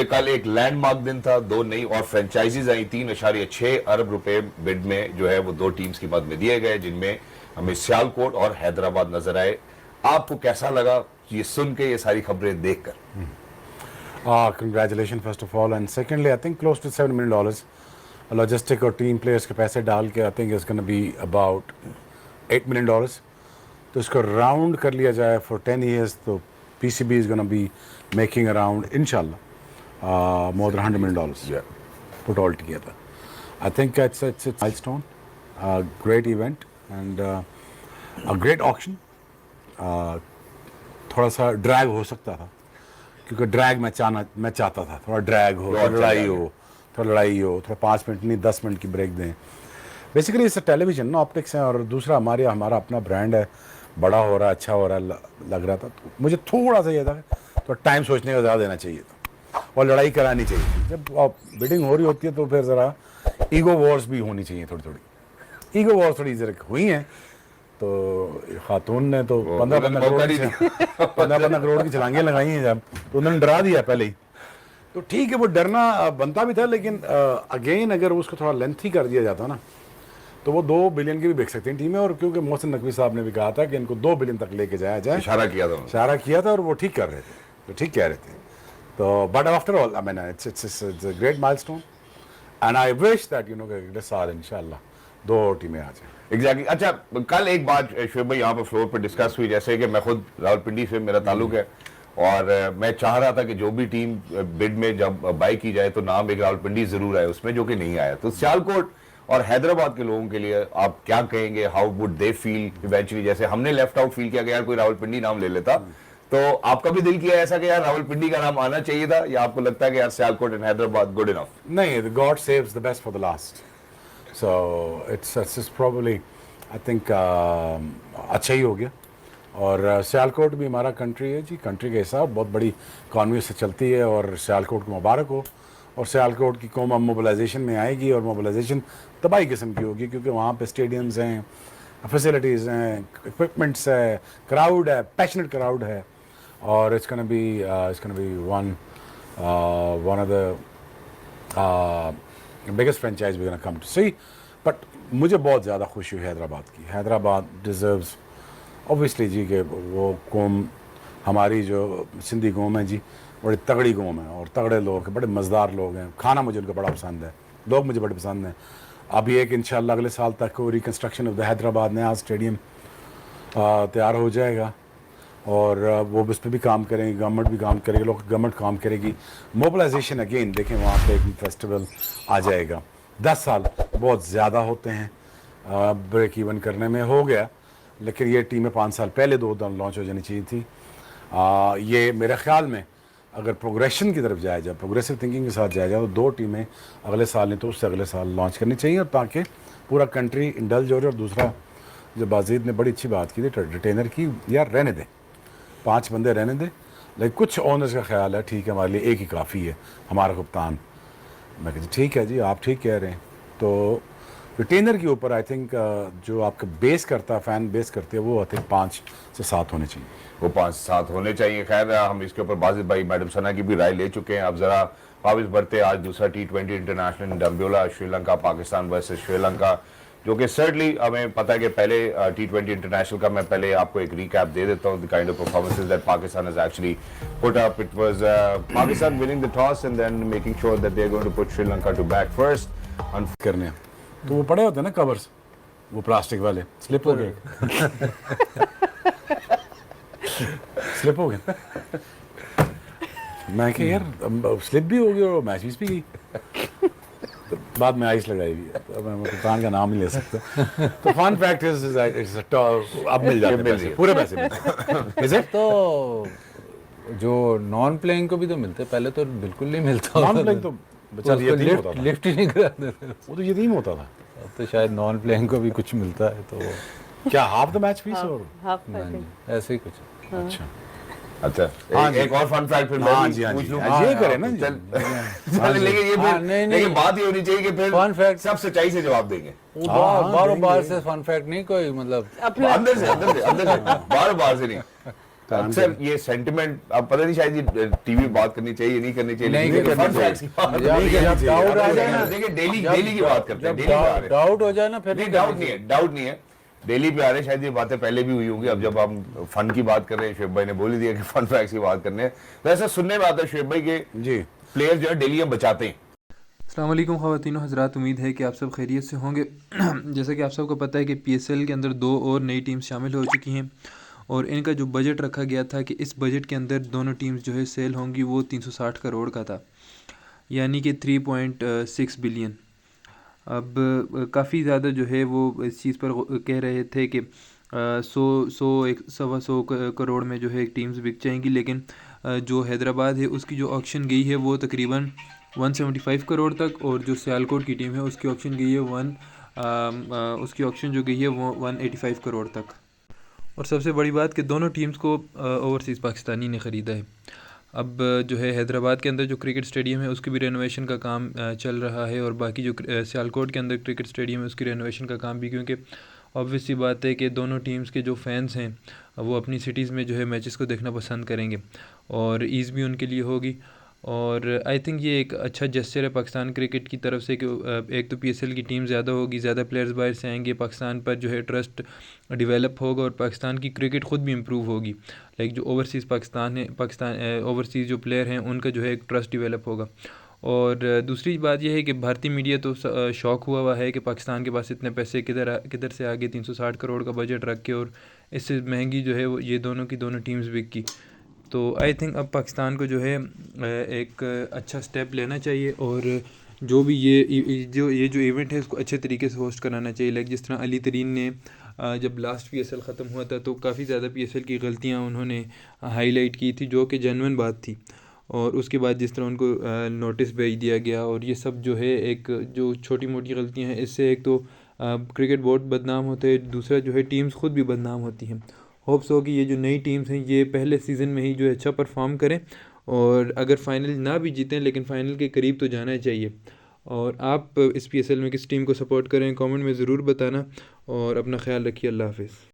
क्योंकि कल एक लैंडमार्क दिन था, दो नई और फ्रेंचाइजीज आई, 3.6 अरब रुपए बिड में जो है वो दो टीम्स की मद में दिए गए, जिनमें हमें सियालकोट और हैदराबाद नजर आए। आपको कैसा लगा ये सुन के, ये सारी खबरें देखकर? Congratulations first of all, and secondly I think close to $7 million logistic और टीम प्लेयर्स के पैसे डाल के I think it's gonna be about $8 million। तो इसको राउंड कर लिया जाए फॉर 10 years तो PCB is gonna be making around इंशाल्लाह more than $100 million put all together. I think it's a milestone, a great event and a great auction. थोड़ा सा drag हो सकता था क्योंकि ड्रैग मैं चाहता था, थोड़ा ड्रैग हो, थोड़ा लड़ाई हो, थोड़ा 5 मिनट नहीं 10 मिनट की ब्रेक दें। बेसिकली इससे टेलीविजन ना ऑप्टिक्स हैं, और दूसरा हमारा अपना ब्रांड है, बड़ा हो रहा है, अच्छा हो रहा है, लग रहा था। तो मुझे थोड़ा सा ये था तो टाइम सोचने का ज़्यादा देना चाहिए था और लड़ाई करानी चाहिए थी। जब बिडिंग हो रही होती है तो फिर ज़रा ईगो वॉर्स भी होनी चाहिए, थोड़ी ईगो वॉर्स थोड़ी ज़रा हुई हैं। तो खातून ने तो 15 करोड़ की छलांगें लगाई हैं जब, तो उन्होंने डरा दिया पहले ही। तो ठीक है, वो डरना बनता भी था, लेकिन अगेन अगर उसको थोड़ा लेंथी कर दिया जाता ना तो वो 2 बिलियन की भी बिक सकती हैं टीमें। और क्योंकि मोहसिन नकवी साहब ने भी कहा था कि इनको 2 बिलियन तक लेके जाया जाए, इशारा किया था और वो ठीक कर रहे थे, तो ठीक कह रहे थे। तो but after all I mean it's a great milestone and I wish that you know अगले साल इंशाल्लाह 2 टीमें आ जाएं। एग्जैक्टली। अच्छा, कल एक बात शुएब भाई यहाँ पर फ्लोर पर डिस्कस हुई, जैसे कि मैं खुद रावलपिंडी से मेरा ताल्लुक है और मैं चाह रहा था कि जो भी टीम बिड में जब बाई की जाए तो नाम एक रावलपिंडी जरूर आए उसमें, जो कि नहीं आया। तो सियालकोट और हैदराबाद के लोगों के लिए आप क्या कहेंगे? How would they feel eventually? जैसे हमने लेफ्ट आउट फील किया कि यार कोई रावलपिंडी नाम ले लेता, तो आपका भी दिल किया ऐसा कि यार रावलपिंडी का नाम आना चाहिए था, या आपको लगता है कि यार Sialkot and Hyderabad good enough? नहीं, god saves the best for the last, so it's probably I think अच्छा ही हो गया। और सियालकोट भी हमारा कंट्री है जी, कंट्री के हिसाब बहुत बड़ी इकॉनमी से चलती है और सियालकोट को मुबारक हो। और सियालकोट की कौम अब मोबिलाइजेशन में आएगी और मोबिलाइजेशन तबाही किस्म की होगी, क्योंकि वहाँ पे स्टेडियम्स हैं, फैसिलिटीज़ हैं, इक्विपमेंट्स है, क्राउड है, पैशनेट क्राउड है, और it's gonna be one of the biggest franchise we gonna come to see. But मुझे बहुत ज़्यादा खुशी हुई हैदराबाद की। हैदराबाद डिज़र्व्स ऑब्वियसली जी कि वो कौम हमारी जो सिंधी कौम है जी, बड़ी तगड़ी कौम है और तगड़े लोग हैं, बड़े मज़ेदार लोग हैं। खाना मुझे उनका बड़ा पसंद है, लोग मुझे बड़े पसंद हैं। अभी एक इंशाल्लाह अगले साल तक को रिकन्स्ट्रक्शन ऑफ द हैदराबाद नया स्टेडियम तैयार हो जाएगा और वो उस पर भी काम करेंगे, गवर्नमेंट भी काम करेगी, लोग गवर्नमेंट काम करेगी। मोबिलाइजेशन अगेन देखें, वहाँ पे एक फेस्टिवल आ जाएगा। 10 साल बहुत ज़्यादा होते हैं ब्रेक इवन करने में, हो गया, लेकिन ये टीमें 5 साल पहले 2 लॉन्च हो जानी चाहिए थी। ये मेरे ख्याल में अगर प्रोग्रेशन की तरफ जाया जाए, प्रोग्रेसिव थिंकिंग के साथ जाया जाए, तो 2 टीमें अगले साल नहीं तो उससे अगले साल लॉन्च करनी चाहिए, और ताकि पूरा कंट्री इंडल्ज हो जाए। और दूसरा, जो बाजीद ने बड़ी अच्छी बात की थी रिटेनर की, यार रहने दें, 5 बंदे रहने दें। लेकिन कुछ ओनर्स का ख्याल है ठीक है हमारे लिए एक ही काफ़ी है, हमारा कप्तान। मैं कहती ठीक है जी, आप ठीक कह रहे हैं। तो रिटेनर के ऊपर आई थिंक जो आपका बेस करता है, फैन बेस करते हैं, वो आई थिंक 5 से 7 होने चाहिए, वो 5 से 7 होने चाहिए। खैर, हम इसके ऊपर बाजिद भाई, मैडम सना की भी राय ले चुके हैं। अब जरा वापस बढ़ते, आज दूसरा T20 international Dambulla, Sri Lanka Pakistan versus Sri Lanka, जो कि सर्टली हमें पता है कि पहले T20 इंटरनेशनल का मैं पहले आपको एक रिकैप दे देता हूँ, the kind of performances that Pakistan has actually put up. It was Pakistan winning the toss and then making sure that they are going to put Sri Lanka to bat first करने। तो वो पड़े होते हैं ना कवर्स, वो प्लास्टिक वाले, स्लिप हो गए स्लिप हो गए। मैं कह यार स्लिप भी हो गई और मैच भी गई। तो बाद में आइस लगाई हुई है, तो मैं कप्तान का नाम ही ले सकता। तो फन फैक्ट इज अब मिल जाते पैसे, पूरे पैसे मिलते। तो जो नॉन प्लेइंग को भी तो मिलते, पहले तो बिल्कुल नहीं मिलता। नॉन प्लेइंग तो बेचारा यतीम होता था, लिफ्ट ही नहीं कराते थे, वो तो यतीम होता था। अब तो शायद नॉन प्लेइंग को भी कुछ मिलता है। तो क्या हाफ द मैच फीस और ऐसे ही कुछ? अच्छा अच्छा, एक और फन फैक्ट फिर मैं पूछ लूं। ये करें ना, लेकिन ये फिर लेकिन बात ये होनी चाहिए कि फिर फन फैक्ट सब सच्चाई से जवाब देंगे। बार से फन फैक्ट नहीं, कोई मतलब अंदर से बार से नहीं। अक्सर ये सेंटिमेंट अब पता नहीं शायद ये टीवी में बात करनी चाहिए नहीं करनी चाहिए, नहीं लेकिन करनी fun facts की बात जब डाउट आ जाए ना, देखिए डेली की बात करते हैं, जब डेली पे आ रहे हैं। डाउट हो जाए ना फिर नहीं डाउट नहीं है डेली पे आ रहे हैं, शायद ये बातें पहले भी हुई होंगी। अब जब हम फन की बात कर रहे हैं, शुएब भाई ने बोल ही दिया कि फन फैक्ट्स की बात करने हैं, तो ऐसा सुनने में आता है शुएब भाई के जी प्लेयर जो है डेली हम बचाते हैं। अस्सलाम वालेकुम ख़वातीन हज़रात, उम्मीद है कि आप सब खैरियत से होंगे। जैसा कि आप सबको पता है कि पीएसएल के अंदर 2 और नई टीम्स शामिल हो चुकी हैं और इनका जो बजट रखा गया था कि इस बजट के अंदर दोनों टीम्स जो है सेल होंगी, वो 360 करोड़ का था, यानी कि 3.6 बिलियन। अब काफ़ी ज़्यादा जो है वो इस चीज़ पर कह रहे थे कि 100 करोड़ में जो है टीम्स बिक जाएंगी, लेकिन जो हैदराबाद है उसकी जो ऑक्शन गई है वो तकरीबन 175 करोड़ तक, और जो सियालकोट की टीम है उसकी ऑक्शन गई है उसकी ऑक्शन जो गई है वो 185 करोड़ तक। और सबसे बड़ी बात कि दोनों टीम्स को ओवरसीज़ पाकिस्तानी ने ख़रीदा है। अब जो है हैदराबाद के अंदर जो क्रिकेट स्टेडियम है उसकी भी रेनोवेशन का काम चल रहा है, और बाकी जो सियालकोट के अंदर क्रिकेट स्टेडियम है उसकी रेनोवेशन का काम भी, क्योंकि ऑब्वियस सी बात है कि दोनों टीम्स के जो फैंस हैं वो अपनी सिटीज़ में जो है मैचेस को देखना पसंद करेंगे और ईज़ भी उनके लिए होगी। और आई थिंक ये एक अच्छा जेस्चर है पाकिस्तान क्रिकेट की तरफ से कि एक तो पीएसएल की टीम ज़्यादा होगी, ज़्यादा प्लेयर्स बाहर से आएंगे, पाकिस्तान पर जो है ट्रस्ट डेवलप होगा और पाकिस्तान की क्रिकेट ख़ुद भी इम्प्रूव होगी। लाइक जो ओवरसीज़ ओवरसीज़ जो प्लेयर हैं उनका जो है एक ट्रस्ट डेवलप होगा। और दूसरी बात यह है कि भारतीय मीडिया तो शौक हुआ है कि पाकिस्तान के पास इतने पैसे किधर से आगे 360 करोड़ का बजट रख के, और इससे महंगी जो है वो ये दोनों की दोनों टीम्स बिक की। तो आई थिंक अब पाकिस्तान को जो है एक अच्छा स्टेप लेना चाहिए, और जो भी ये जो इवेंट है इसको अच्छे तरीके से होस्ट कराना चाहिए। लाइक जिस तरह अली तरीन ने जब लास्ट पीएसएल ख़त्म हुआ था तो काफ़ी ज़्यादा पीएसएल की गलतियां उन्होंने हाईलाइट की थी, जो कि जेन्युइन बात थी, और उसके बाद जिस तरह उनको नोटिस भेज दिया गया, और ये सब जो है एक जो छोटी मोटी गलतियां हैं, इससे एक तो क्रिकेट बोर्ड बदनाम होते हैं, दूसरा जो है टीम्स खुद भी बदनाम होती हैं। होप्स हो कि ये जो नई टीम्स हैं ये पहले सीज़न में ही जो है अच्छा परफॉर्म करें, और अगर फ़ाइनल ना भी जीतें लेकिन फ़ाइनल के करीब तो जाना चाहिए। और आप इस पीएसएल में किस टीम को सपोर्ट करें कमेंट में ज़रूर बताना, और अपना ख्याल रखिए। अल्लाह हाफ़िज़।